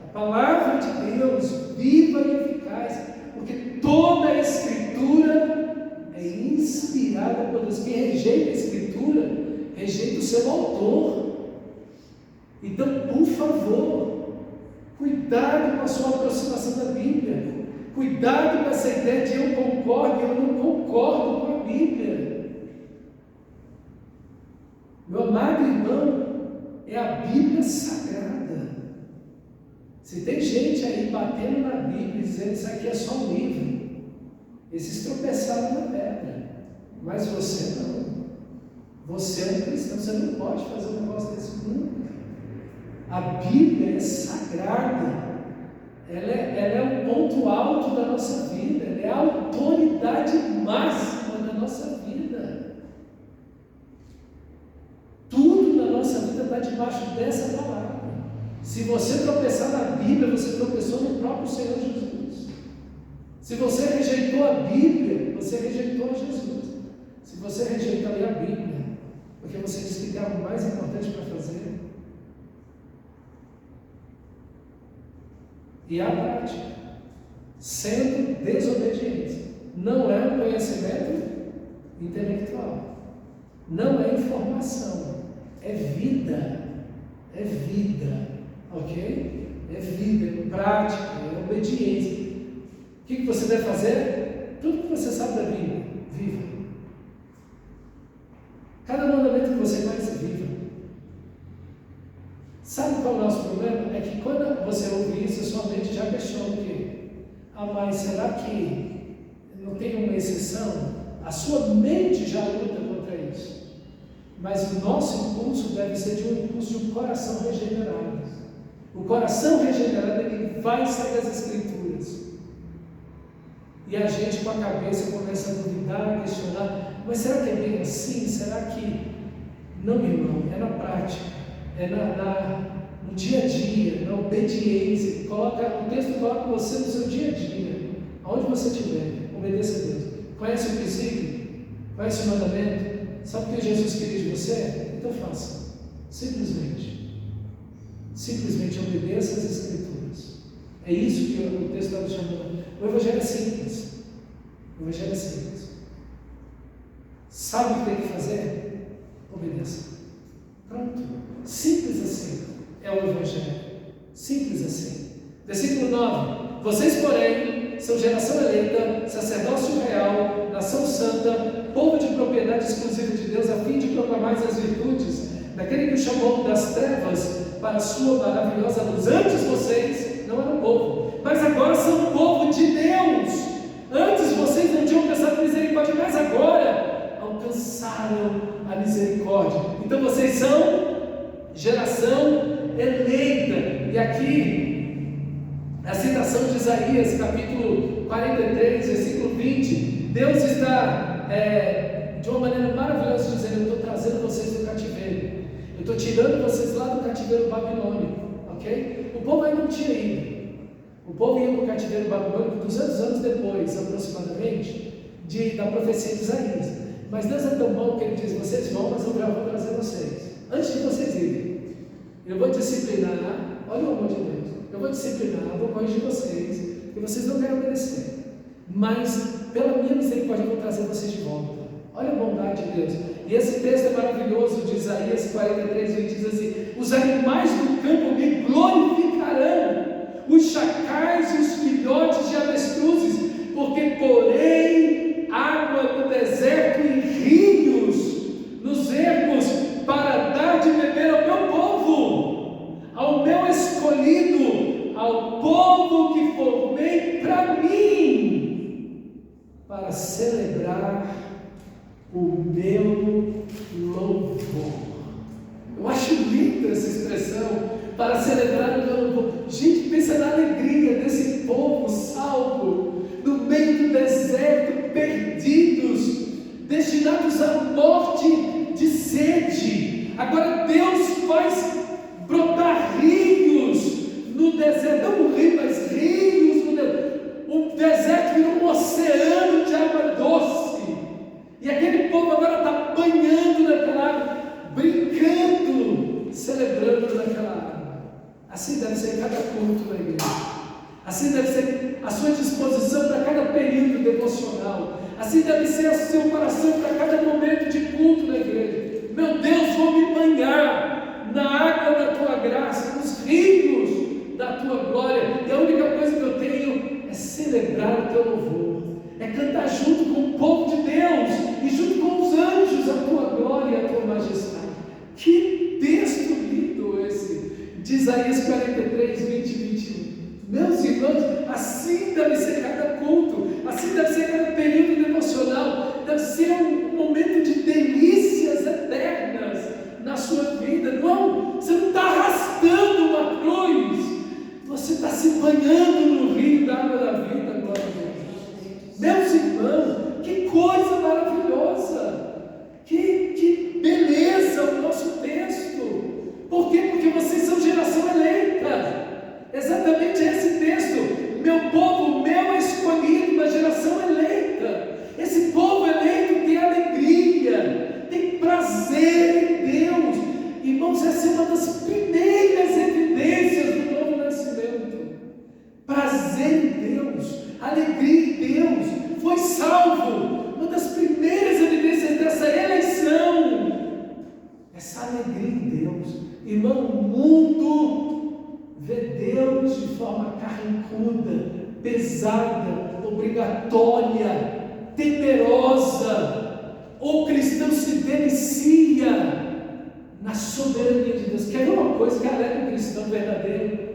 A palavra de Deus, viva e eficaz, porque toda a Escritura é inspirada por Deus. Quem rejeita a Escritura, rejeita o seu autor. Então, por favor, cuidado com a sua aproximação da Bíblia. Cuidado com essa ideia de eu concordo e eu não concordo com a Bíblia. Meu amado irmão, é a Bíblia sagrada. Se tem gente aí batendo na Bíblia e dizendo que isso aqui é só um livro, esses tropeçaram na pedra. Mas você não. Você é um cristão, você não pode fazer um negócio desse nunca. A Bíblia é sagrada. Ela é o ponto alto da nossa vida. Ela é a autoridade máxima da nossa vida. Tudo na nossa vida está debaixo dessa palavra. Se você tropeçar na Bíblia, você tropeçou no próprio Senhor Jesus. Se você rejeitou a Bíblia, você rejeitou a Jesus. Se você rejeita ler a Bíblia, porque você diz que tem algo mais importante para fazer, e a prática, sendo desobediente, não é um conhecimento intelectual, não é informação, é vida, ok? É vida, é prática, é obediência. O que você deve fazer? Tudo que você sabe da Bíblia, viva. Cada mandamento que você faz, viva. Sabe qual é o nosso problema? É que quando você ouve isso, sua mente já questiona o quê? Ah, mas será que não tem uma exceção? A sua mente já luta contra isso. Mas o nosso impulso deve ser de um impulso de um coração regenerado. O coração regenerado, ele vai sair das Escrituras. E a gente com a cabeça começa a duvidar, a questionar. Mas será que é bem assim? Será que... Não, irmão, é na prática. É no dia a dia, na obediência. O texto coloca você no seu dia a dia. Aonde você estiver, obedeça a Deus. Conhece o princípio? Conhece o mandamento? Sabe o que Jesus queria de você? Então faça. Simplesmente obedeça as Escrituras. É isso que o texto está nos chamando. O Evangelho é simples. Sabe o que tem que fazer? Obedeça. Pronto. Simples assim é o Evangelho. Simples assim. Versículo 9. Vocês, porém, são geração eleita, sacerdócio real, nação santa, povo de propriedade exclusiva de Deus, a fim de proclamar as virtudes daquele que o chamou das trevas para a sua maravilhosa luz. Antes vocês não eram povo, mas agora são povo de Deus. Antes vocês não tinham alcançado a misericórdia, mas agora alcançaram a misericórdia. Então vocês são geração eleita. E aqui a citação de Isaías, capítulo 43, versículo 20. Deus está de uma maneira maravilhosa dizendo: eu estou trazendo vocês do cativeiro, eu estou tirando vocês lá do cativeiro babilônico, ok? O povo ainda não tinha ido, O povo ia para o cativeiro babilônico 200 anos depois, aproximadamente, da profecia de Isaías. Mas Deus é tão bom que Ele diz: vocês vão, mas eu já vou trazer vocês. Antes de vocês irem, eu vou disciplinar. Olha o amor de Deus. Eu vou disciplinar, vou corrigir vocês, porque vocês não querem obedecer. Mas, pela minha misericórdia, eu vou trazer vocês de volta. Olha a bondade de Deus. E esse texto é maravilhoso de Isaías 43, ele diz assim: os animais do campo me glorificarão, os chacais e os filhotes de avestruzes, porque porém água no deserto e rios nos ermos para dar de beber ao meu povo, ao meu escolhido, ao povo que formei para mim, para celebrar o meu louvor. Eu acho linda essa expressão, para celebrar o meu louvor. Gente, pensa na alegria desse povo salvo, no meio do deserto, perdidos, destinados à morte de sede. Agora Deus faz brotar rios no deserto, não um rio, mas rios no deserto. O deserto virou um oceano de água doce. E aquele povo agora está banhando naquela água, brincando, celebrando naquela água. Assim deve ser cada culto na igreja. Assim deve ser a sua disposição para cada período devocional. Assim deve ser o seu coração para cada momento de culto na igreja. Meu Deus, vou me banhar na água da tua graça, nos rios da tua glória. E a única coisa que eu tenho é celebrar o teu louvor. É cantar junto com o povo de Deus e junto com os anjos a tua glória e a tua majestade. Que texto lindo esse, de Isaías 43, 20 e 21. Meus irmãos, assim deve ser cada culto, assim deve ser cada período devocional, deve ser um momento de delícias eternas na sua vida. Não, você não está arrastando uma cruz, você está se banhando no rio da água da vida. Glória a Deus. Meus irmãos, que coisa maravilhosa, que beleza o nosso texto. Por quê? Porque vocês são geração eleita. Exatamente esse texto: meu povo, meu escolhido, uma geração eleita. Esse povo eleito tem alegria, tem prazer em Deus. Irmãos, essa é uma das primeiras evidências do novo nascimento. Prazer em Deus, alegria em Deus, foi salvo. Uma das primeiras evidências dessa eleição, essa alegria em Deus. Irmão, o mundo vê Deus de forma carrancuda, pesada, obrigatória, temerosa. O cristão se delicia na soberania de Deus. Quer ver uma coisa que alegra o cristão verdadeiro?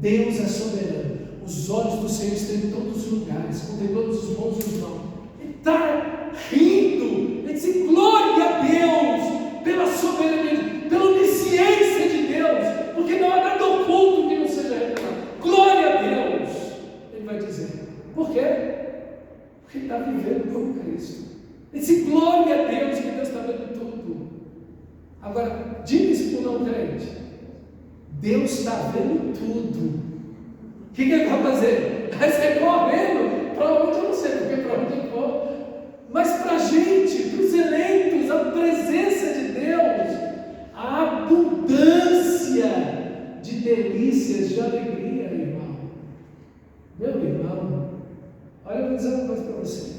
Deus é soberano. Os olhos do Senhor estão em todos os lugares, contém todos os bons e os maus. Ele está rindo, ele diz: glória a Deus pela soberania, pela onisciência de Deus, porque não há nada oculto que não seja revelado. Glória a Deus, ele vai dizer. Por quê? Porque ele está vivendo como Cristo. Ele diz: glória a Deus, que Deus está vendo tudo. Agora, diga isso para o não crente: Deus está vendo tudo. O que ele vai fazer? Vai ser correndo para onde eu não sei, porque para onde eu for. Mas para a gente, para os eleitos, a presença de Deus, a abundância de delícias, de alegria, irmão. Meu irmão, olha, eu vou dizer uma coisa para você.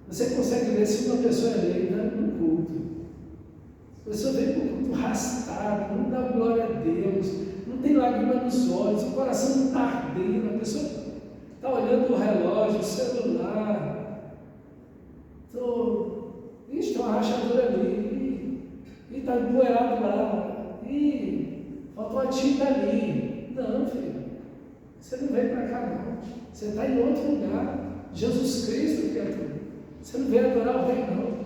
Você consegue ver se uma pessoa é eleita no culto. A pessoa vem para o culto arrastada, não dá glória a Deus, não tem lágrima nos olhos, o coração não está ardendo, a pessoa está olhando o relógio, o celular, tem uma rachadura ali, está empoeirado lá, faltou a tinta ali. Não, filho, você não veio para cá não, você está em outro lugar. Jesus Cristo que é tudo. Você não veio adorar o Rei não,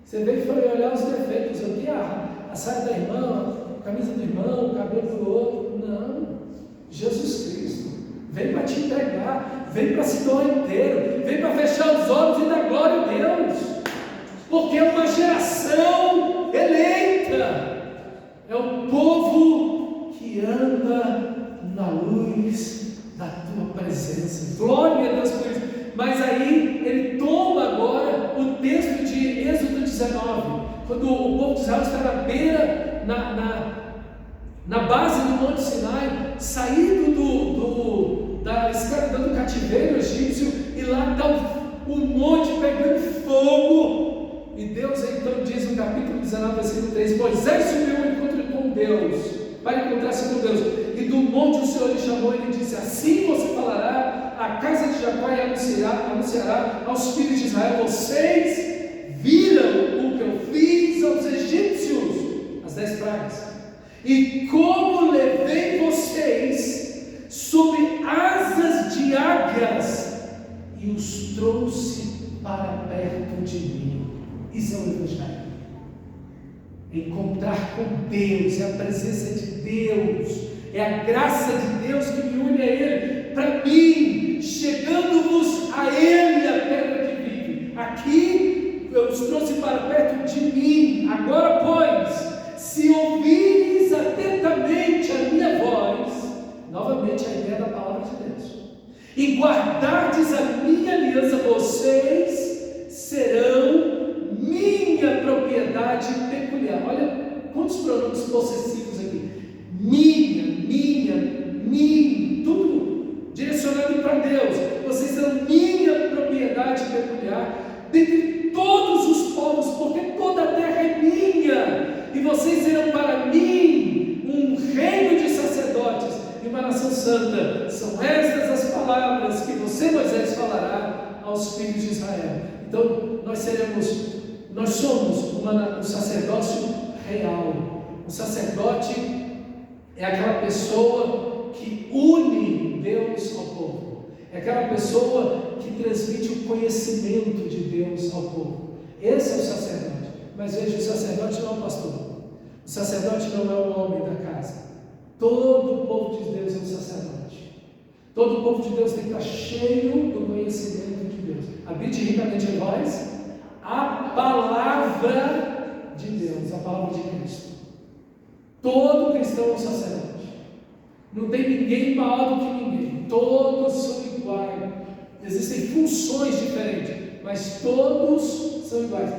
você veio para olhar os defeitos. Eu vi a saia da irmã, a camisa do irmão, o cabelo do outro. Não, Jesus Cristo vem para te entregar, vem para se doar inteiro, vem para fechar os olhos e dar glória a Deus, porque é uma geração eleita, é o povo que anda na luz da tua presença. Glória a Deus por isso. Mas aí ele toma agora o texto de Êxodo 19, quando o povo de Israel está na beira, na base do Monte Sinai, saído da escravidão do cativeiro egípcio, e lá está o monte pegando fogo. E Deus então diz no capítulo 19, versículo 3: Moisés subiu ao encontro com Deus, para encontrar-se com Deus, e do monte o Senhor lhe chamou e lhe disse: assim você falará à casa de Jacó e anunciará aos filhos de Israel: vocês viram o que eu fiz aos egípcios, as 10 pragas, e como levei vocês sob asas de águias e os trouxe para perto de mim. Isso é o Evangelho. Encontrar com Deus, é a presença de Deus, é a graça de Deus que me une a Ele. Para mim, chegando-vos a Ele, a pedra que vive. Aqui eu os trouxe para perto de mim. Agora, pois, se ouvires atentamente a minha voz, novamente a ideia da palavra de Deus, e guardardes a minha aliança, vocês serão minha propriedade peculiar. Olha quantos pronomes possessivos aqui: minha, tudo direcionado para Deus. Vocês serão minha propriedade peculiar dentre todos os povos, porque toda a terra é minha, e vocês serão para mim um reino de sacerdotes e uma nação santa. São estas as palavras que você, Moisés, falará aos filhos de Israel. Então nós somos um sacerdócio real. O sacerdote é aquela pessoa que une Deus ao povo, é aquela pessoa que transmite o conhecimento de Deus ao povo. Esse é o sacerdote. Mas veja, o sacerdote não é o pastor, o sacerdote não é o homem da casa. Todo o povo de Deus é um sacerdote. Todo o povo de Deus tem que estar cheio do conhecimento de Deus. Habite ricamente em vós a palavra de Deus, a palavra de Cristo. Todo cristão é um sacerdote. Não tem ninguém maior do que ninguém. Todos são iguais. Existem funções diferentes, mas todos são iguais.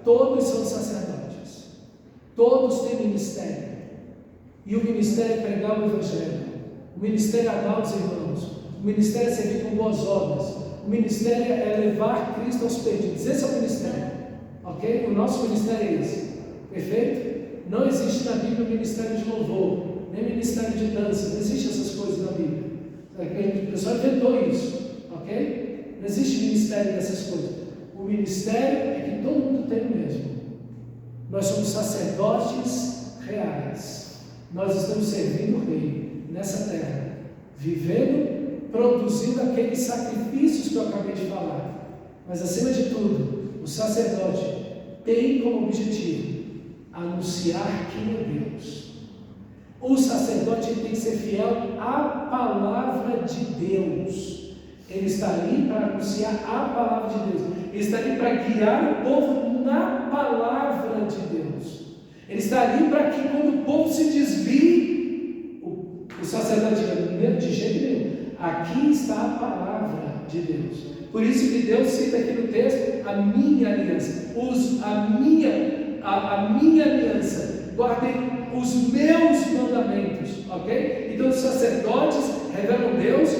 Todos são sacerdotes. Todos têm ministério. E o ministério é pregar o Evangelho. O ministério é amar os irmãos. O ministério é servir com boas obras. O ministério é levar Cristo aos perdidos. Esse é o ministério, ok? O nosso ministério é esse, perfeito? Não existe na Bíblia ministério de louvor, nem ministério de dança. Não existe essas coisas na Bíblia. O pessoal inventou isso, ok? Não existe ministério dessas coisas. O ministério é que todo mundo tem o mesmo. Nós somos sacerdotes reais. Nós estamos servindo o Rei nessa terra, vivendo, produzindo aqueles sacrifícios que eu acabei de falar. Mas acima de tudo, o sacerdote tem como objetivo anunciar quem é Deus. O sacerdote tem que ser fiel à palavra de Deus. Ele está ali para anunciar a palavra de Deus. Ele está ali para guiar o povo na palavra de Deus. Ele está ali para que quando o povo se desvie, o sacerdote diga: de jeito nenhum, aqui está a palavra de Deus. Por isso que Deus cita aqui no texto a minha aliança. A minha aliança. Guardem os meus mandamentos, ok? Então os sacerdotes revelam Deus,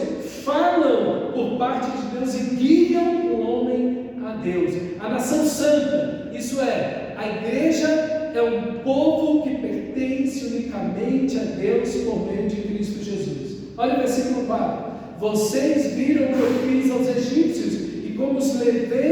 falam por parte de Deus e guiam o homem a Deus. A nação santa, isso é, a igreja é um povo que pertence unicamente a Deus por meio de Cristo Jesus. Olha o versículo 4: vocês viram o que eu fiz aos egípcios, e como os levei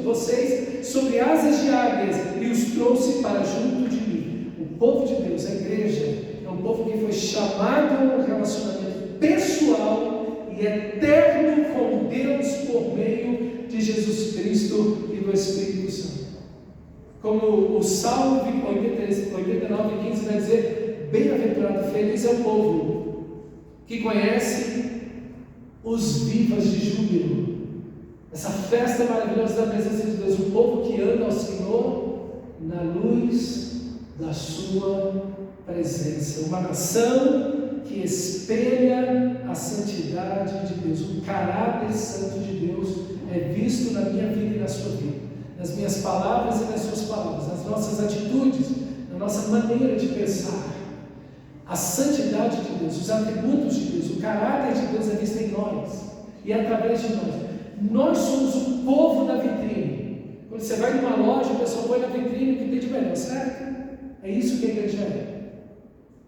vocês sobre asas de águias e os trouxe para junto de mim. O povo de Deus, a igreja, é um povo que foi chamado a um relacionamento pessoal e eterno com Deus por meio de Jesus Cristo e do Espírito Santo. Como o Salmo 89:15 vai dizer: bem-aventurado, feliz é o povo que conhece os vivas de júbilo. Essa festa maravilhosa da presença de Deus, o povo que anda ao Senhor na luz da sua presença. Uma nação que espelha a santidade de Deus. O caráter santo de Deus é visto na minha vida e na sua vida, nas minhas palavras e nas suas palavras, nas nossas atitudes, na nossa maneira de pensar. A santidade de Deus, os atributos de Deus, o caráter de Deus é visto em nós e através de nós. Nós somos o povo da vitrine. Quando você vai numa loja, o pessoal põe na vitrine o que tem de melhor, certo? É isso que a igreja é.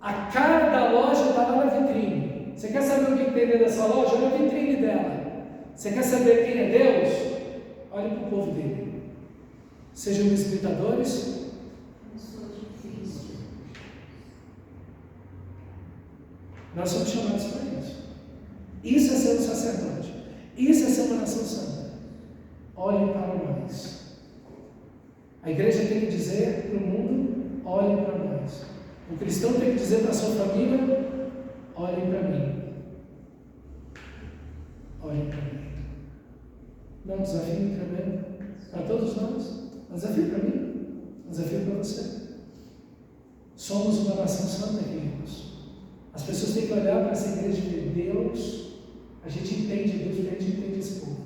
A cara da loja está lá na vitrine. Você quer saber o que tem dentro dessa loja? Olha a vitrine dela. Você quer saber quem é Deus? Olhe para o povo dele. Sejam espectadores. Nós somos chamados para isso. Isso é ser um sacerdote. Isso é ser uma nação santa. Olhem para nós. A igreja tem que dizer para o mundo: olhem para nós. O cristão tem que dizer para a sua família: olhem para mim. Olhem para mim. Não é um desafio tremendo para todos nós? Um desafio para mim? Um desafio para você? Somos uma nação santa, queridos. As pessoas têm que olhar para essa igreja e ver Deus. A gente entende Deus porque a gente entende esse povo.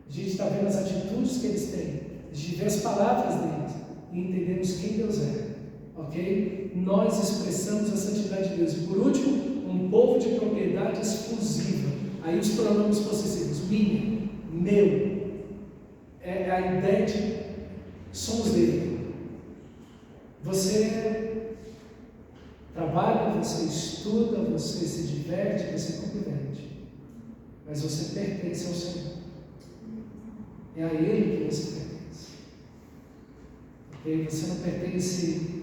A gente está vendo as atitudes que eles têm. A gente vê as palavras deles e entendemos quem Deus é. Ok? Nós expressamos a santidade de Deus. E por último, um povo de propriedade exclusiva. Aí os pronomes possessivos: minha, meu. É a ideia de somos dele. Você trabalha, você estuda, você se diverte, você cumprimenta. Mas você pertence ao Senhor. É a Ele que você pertence. Okay? Você não pertence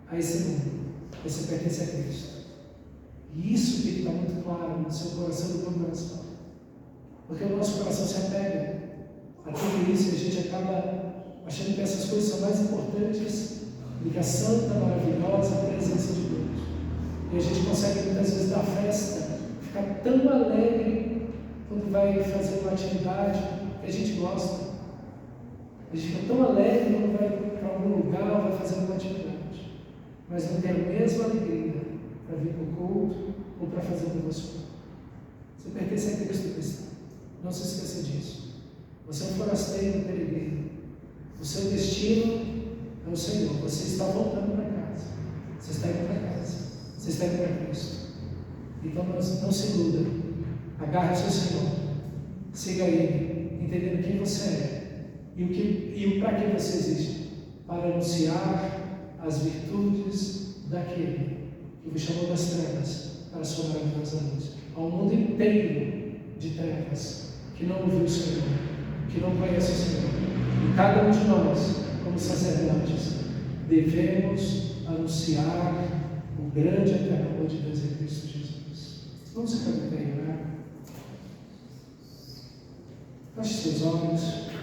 a esse mundo. Você pertence a Cristo. E isso tem que estar muito claro no seu coração e no meu coração. Porque o nosso coração se apega a tudo isso e a gente acaba achando que essas coisas são mais importantes do que a santa, maravilhosa presença de Deus. E a gente consegue muitas vezes dar festa, ficar tão alegre quando vai fazer uma atividade que a gente gosta. A gente fica tão alegre quando vai para algum lugar, vai fazer uma atividade, mas não tem a mesma alegria para vir para o culto ou para fazer um devocional. Você pertence a Cristo cristão. Não se esqueça disso. Você é um forasteiro, um peregrino. O seu destino é o Senhor. Você está voltando para casa. Você está indo para casa. Você está indo para Cristo. Então não se iluda. Agarre o seu Senhor. Siga Ele, entendendo quem você é e para que você existe. Para anunciar as virtudes daquele que vos chamou das trevas para a sua maravilhosa luz. Ao mundo inteiro de trevas que não ouviu o Senhor, que não conhece o Senhor. E cada um de nós, como sacerdotes, devemos anunciar o grande e eterno amor de Deus em Cristo Jesus. Vamos ficar de pé, né? Feche seus olhos.